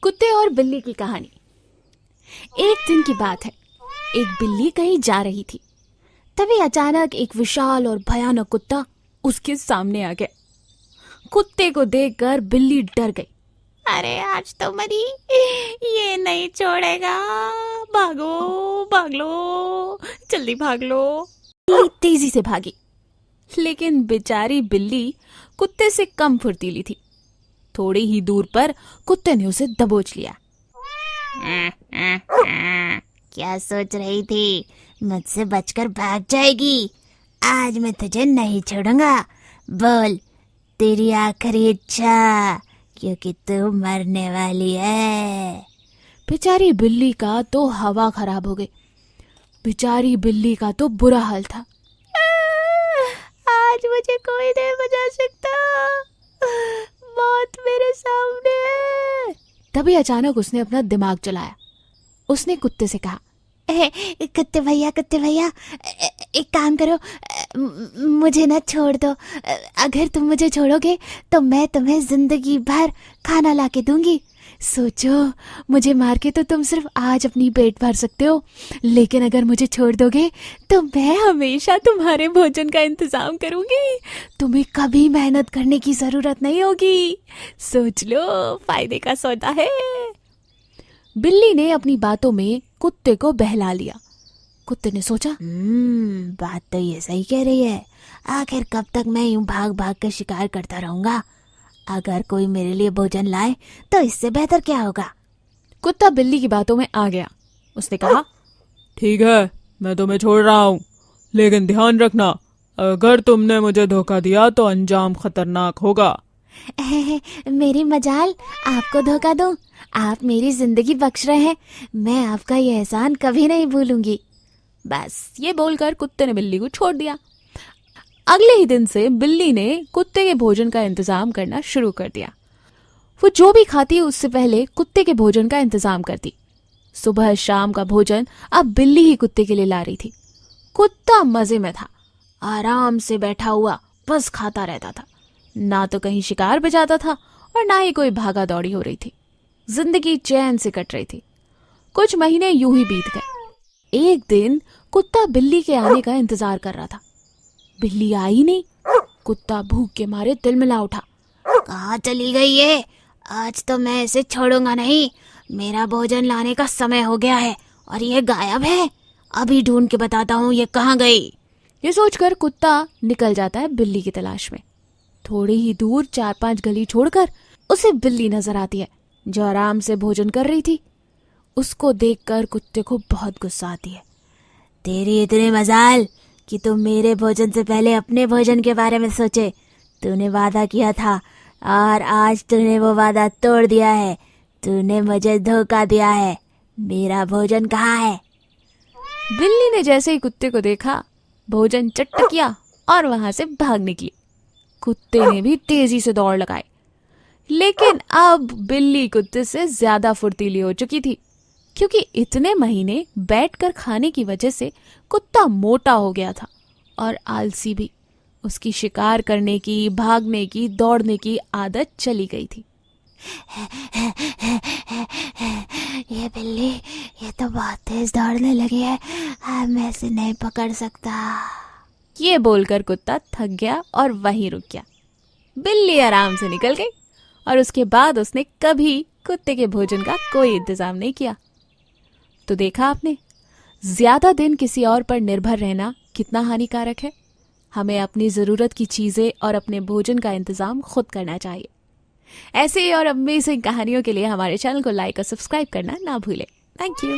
कुत्ते और बिल्ली की कहानी। एक दिन की बात है, एक बिल्ली कहीं जा रही थी। तभी अचानक एक विशाल और भयानक कुत्ता उसके सामने आ गया। कुत्ते को देखकर बिल्ली डर गई। अरे आज तो मरी, ये नहीं छोड़ेगा, भागो भाग लो, जल्दी भाग लो। बिल्ली तेजी से भागी, लेकिन बेचारी बिल्ली कुत्ते से कम फुर्तीली थी। थोड़ी ही दूर पर कुत्ते ने उसे दबोच लिया। क्या सोच रही थी, मुझसे बचकर भाग जाएगी? आज मैं तुझे नहीं छोड़ूंगा। बोल तेरी आखिरी इच्छा, क्योंकि तू मरने वाली है। बेचारी बिल्ली का तो हवा खराब हो गई। बेचारी बिल्ली का तो बुरा हाल था। आज मुझे कोई नहीं बचा सकता, मौत मेरे सामने है। तभी अचानक उसने अपना दिमाग चलाया। उसने कुत्ते से कहा, कुत्ते भैया एक काम करो, मुझे ना छोड़ दो। अगर तुम मुझे छोड़ोगे तो मैं तुम्हें जिंदगी भर खाना ला के दूंगी। सोचो, मुझे मार के तो तुम सिर्फ आज अपनी पेट भर सकते हो, लेकिन अगर मुझे छोड़ दोगे तो मैं हमेशा तुम्हारे भोजन का इंतजाम करूंगी। तुम्हें कभी मेहनत करने की जरूरत नहीं होगी। सोच लो, फायदे का सौदा है। बिल्ली ने अपनी बातों में कुत्ते को बहला लिया। कुत्ते ने सोचा, बात तो ये सही कह रही है। आखिर कब तक मैं यूं भाग भाग कर शिकार करता रहूंगा? अगर कोई मेरे लिए भोजन लाए तो इससे बेहतर क्या होगा। कुत्ता बिल्ली की बातों में आ गया। उसने कहा, ठीक है, मैं तुम्हें छोड़ रहा हूँ, लेकिन ध्यान रखना, अगर तुमने मुझे धोखा दिया तो अंजाम खतरनाक होगा। मेरी मजाल, आपको धोखा दूं? आप मेरी जिंदगी बख्श रहे हैं, मैं आपका ये एहसान कभी नहीं भूलूंगी। बस ये बोलकर कुत्ते ने बिल्ली को छोड़ दिया। अगले ही दिन से बिल्ली ने कुत्ते के भोजन का इंतजाम करना शुरू कर दिया। वो जो भी खाती उससे पहले कुत्ते के भोजन का इंतजाम करती। सुबह शाम का भोजन अब बिल्ली ही कुत्ते के लिए ला रही थी। कुत्ता मजे में था, आराम से बैठा हुआ बस खाता रहता था। ना तो कहीं शिकार बजाता था और ना ही कोई भागा दौड़ी हो रही थी। जिंदगी चैन से कट रही थी। कुछ महीने यूं ही बीत गए। एक दिन कुत्ता बिल्ली के आने का इंतजार कर रहा था। बिल्ली आई नहीं। कुत्ता भूख के मारे तिलमिला उठा। कहाँ चली गई ये? आज तो मैं इसे छोड़ूंगा नहीं। मेरा भोजन लाने का समय हो गया है और ये गायब है। अभी ढूंढ के बताता हूँ ये कहाँ गई। ये सोचकर कुत्ता निकल जाता है बिल्ली की तलाश में। थोड़ी ही दूर 4-5 गली छोड़कर उसे बिल्ली नजर आती है, जो आराम से भोजन कर रही थी। उसको देखकर कुत्ते को बहुत गुस्सा आती है। तेरी इतनी मजाल कि तुम मेरे भोजन से पहले अपने भोजन के बारे में सोचे। तूने वादा किया था और आज तूने वो वादा तोड़ दिया है। तूने मुझे धोखा दिया है। मेरा भोजन कहाँ है? बिल्ली ने जैसे ही कुत्ते को देखा, भोजन चट किया और वहां से भाग निकली। कुत्ते ने भी तेजी से दौड़ लगाई, लेकिन अब बिल्ली कुत्ते से ज्यादा फुर्तीली हो चुकी थी, क्योंकि इतने महीने बैठकर खाने की वजह से कुत्ता मोटा हो गया था और आलसी भी। उसकी शिकार करने की, भागने की, दौड़ने की आदत चली गई थी। ये बिल्ली, ये तो बहुत तेज दौड़ने लगी है। मैं इसे नहीं पकड़ सकता। ये बोलकर कुत्ता थक गया और वहीं रुक गया। बिल्ली आराम से निकल गई और उसके बाद उसने कभी कुत्ते के भोजन का कोई इंतजाम नहीं किया। तो देखा आपने, ज्यादा दिन किसी और पर निर्भर रहना कितना हानिकारक है। हमें अपनी जरूरत की चीजें और अपने भोजन का इंतजाम खुद करना चाहिए। ऐसे ही और अमेजिंग कहानियों के लिए हमारे चैनल को लाइक और सब्सक्राइब करना ना भूलें। Thank you.